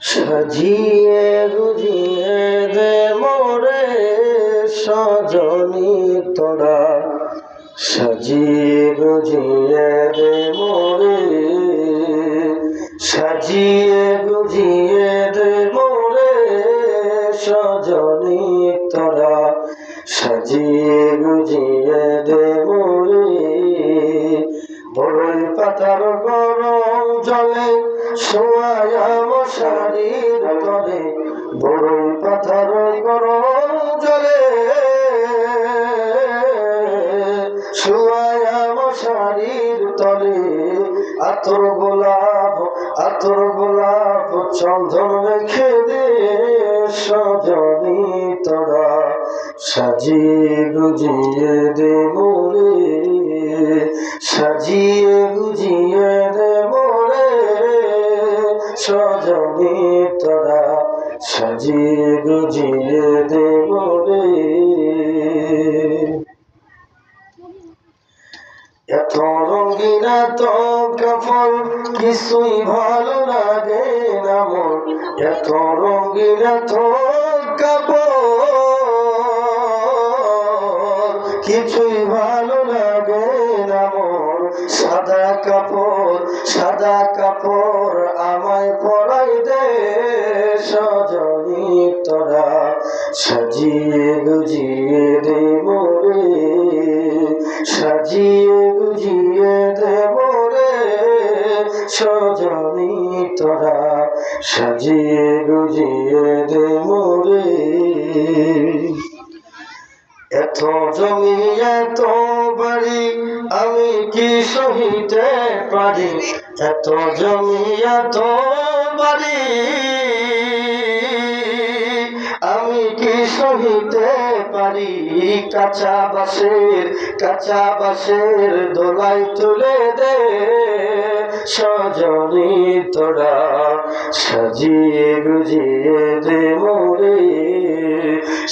সাজিয়ে গুজিয়ে দে মোরে সজনী তোরা, সাজিয়ে গুজিয়ে দে মোরে, সাজিয়ে গুজিয়ে দে মোরে সজনী তোরা, সাজিয়ে গুজিয়ে দে মোরে। বড়ই পাতার গরম জলে শোয়ায়া মশারির তলে, বড়ই পাতার গরম জলে শোয়ায়া মশারির তলে, আতর গোলাপ চন্দন রেখে দে সজনী তোরা, সাজিয়ে গুজিয়ে দে মোরে, সাজিয়ে গুজিয়ে দে মোরে সজনী তোরা, সাজিয়ে গুজিয়ে দে মোরে। এত রঙিন এত কাপড় কিছুই ভালো লাগে না মোর, এত রঙিন এত কাপড় কিছুই ভালো লাগে না মোর। সাদা কাপড় আমায় পরাই দে সজনী তোরা, সাজিয়ে গুজিয়ে দে মোরে, সাজিয়ে গুজিয়ে দে মোরে সজনী তোরা, সাজিয়ে গুজিয়ে দে মোরে। এত জমি এত বাড়ি আমি কি সহিতে পারি, এত জমি এত বাড়ি আমি কি সহিতে পারি। কাঁচা বাঁশের দোলাই তুলে দে সজনী তোরা, সাজিয়ে গুজিয়ে দে মোরে,